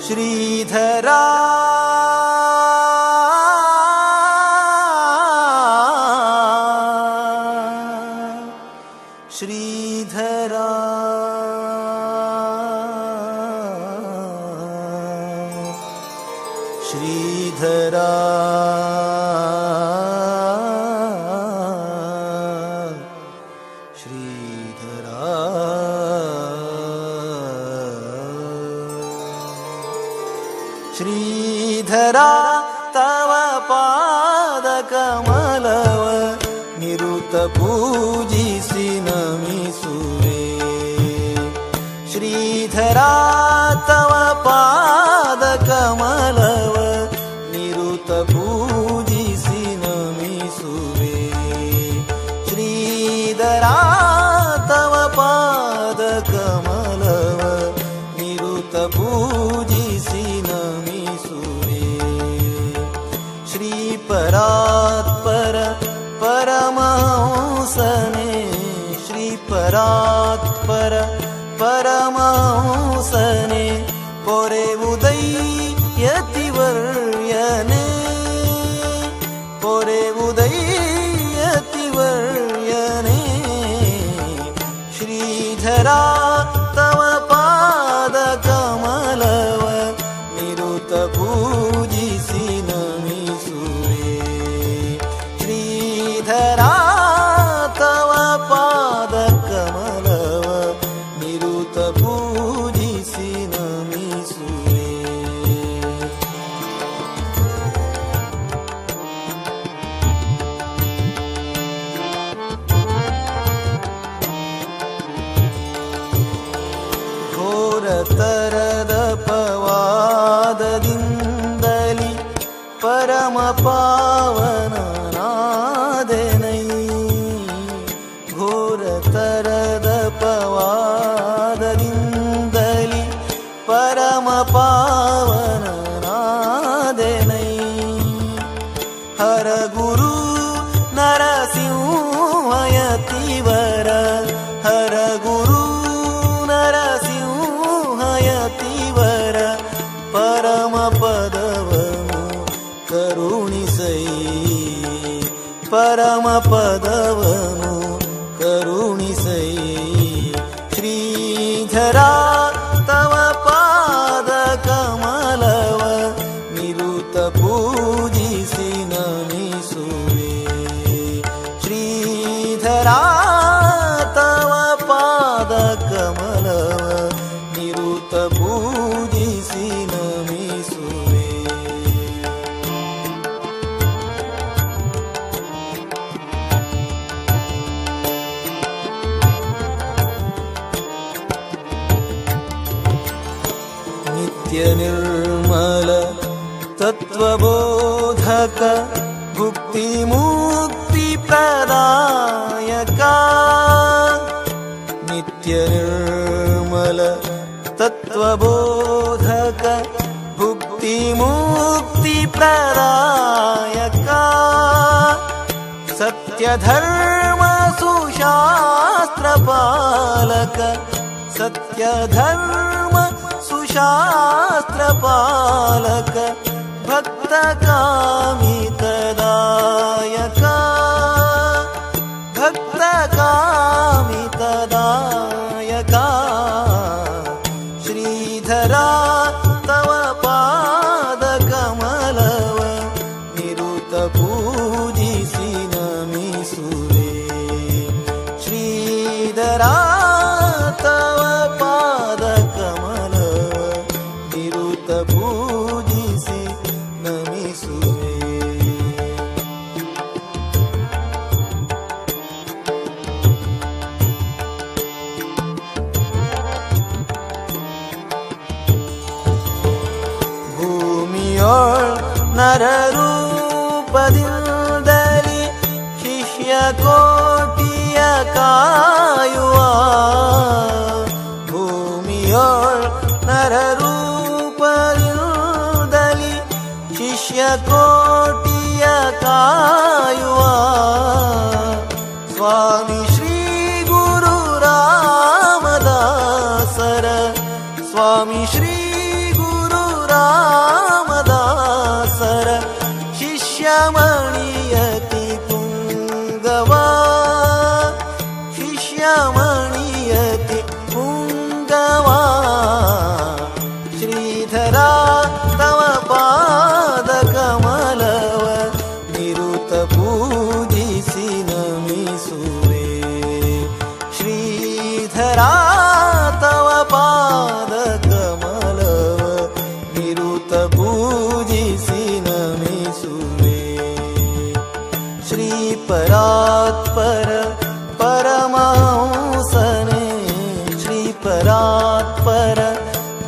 ಶ್ರೀಧರಾ ಶ್ರೀಧರಾ ಶ್ರೀಧರಾ ಶ್ರೀಧರಾ ಶ್ರೀಧರಾ ತವ ಪಾದ ಕಮಲವ ನಿರುತ ಪೂಜಿಸಿ ನಮಿಸುವೆ. ಶ್ರೀಧರಾ ತವ ಪಾದ ಕಮಲವ ನಿರುತ ಪೂಜಿಸಿ ನಮಿಸುವೆ. ಶ್ರೀಧರಾ ತವ ಪಾದ ಕಮಲವ ನಿರುತ ಪೂಜಿಸಿ ನಮಿಸುವೆ. ಶ್ರೀಪರಾತ್ಪರ ಪರಮಹಂಸನೆ ಶ್ರೀಪರಾತ್ಪರ ಪರಮಹಂಸನೆ ಪೊರೆವುದೈಯತಿವರ್ಯನೆ ಪೊರೆವುದೈಯತಿವರ್ಯನೆ. ಶ್ರೀಧರಾ ತವ ಪಾದ ಕಮಲವ ನಿರುತ ಪೂಜಿಸಿ ನಮಿಸುವೆ. ಶ್ರೀಧರಾ ತವ ಪಾದ ಕಮಲವ ನಿರುತ ಪೂಜಿಸಿ ನಮಿಸುವೆ. ಘೋರತರದ ಪವಾದದಿಂದಲಿ ಪರಮ ಪಾವನನಾದೆನೈ. ಘೋರತರದ ಪವಾದದಿಂದಲಿ ಪರಮ ಪಾವನನಾದೆನೈ. ಹರಗುರು ನರಸಿಂಹಯತಿವರ ಹರಗುರು ನರಸಿಂಹಯತಿವರ ಪರಮ ಪದವನು ಕರುಣಿಸೈ. ಪರಮ ಪದವನು ಕರುಣಿಸೈ. ಶ್ರೀಧರಾ ತವ ಪಾದ ಕಮಲವ ನಿರುತ ಪೂಜಿಸಿ ನಮಿಸುವೆ. ಶ್ರೀಧರಾ ತವ ಪಾದ ಕಮಲವ ನಿರುತ ಪೂಜಿಸಿ ನಮಿಸುವೆ. ನಿತ್ಯ ನಿರ್ಮಲ ತತ್ವಬೋಧಕ ಭುಕ್ತಿ ಮುಕ್ತಿ ಪ್ರದಾಯಕ. ನಿತ್ಯ ನಿರ್ಮಲ ತತ್ವಬೋಧಕ ಭುಕ್ತಿ ಮುಕ್ತಿ ಪ್ರದಾಯಕ. ಸತ್ಯಧರ್ಮ ಸುಶಾಸ್ತ್ರ ಪಾಲಕ ಸತ್ಯಧರ್ಮ ಸುಶಾಸ್ತ್ರ ಪಾಲಕ ಭಕ್ತ ಕಾಮಿತದಾಯಕ ಭಕ್ತ ಕಾಮಿತದಾಯಕ. ಶ್ರೀಧರಾ ತವ ಪಾದ ಕಮಲವ ನಿರುತ ಪೂಜಿಸಿ ನಮಿಸುವೆ. ಶ್ರೀಧರಾ ತವ ಪಾದ ಕಮಲವ ನಿರುತ ಪೂಜಿಸಿ ನಮಿಸುವೆ. ಭೂಮಿಯೊಳ್ ನರರೂಪದಿಂದಲಿ ಶಿಷ್ಯ ಕೋಟಿಯ ಕಾಯುವ. ಭೂಮಿಯೊಳ್ ನರರೂಪದಿಂದಲಿ ಶಿಷ್ಯ ಕೋಟಿಯ ಕಾಯುವ. ಸ್ವಾಮಿ ಶ್ರೀ ಗುರು ರಾಮದಾಸರ ಸ್ವಾಮಿ ಶ್ರೀ ಗುರು ತತ್ಪರ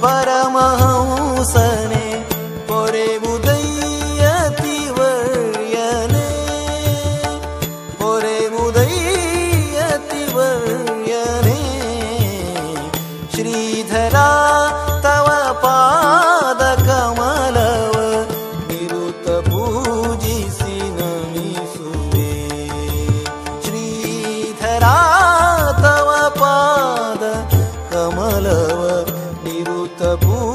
ಪರಮಹಂಸನೆ ಪೊರೆಬುದೈಯತಿವರ್ಯನೆ ಪೊರೆಬುದೈಯತಿವರ್ಯನೆ ಶ್ರೀಧರ ತವ ಪಾದ ಕಮಲವ ನಿರುತ ಪೂಜಿಸಿ ನಮಿಸುವೆ ಶ್ರೀಧರ ತವ ಪಾದ ಕಮಲವ ನಿರುತ ಪೂಜಿಸಿ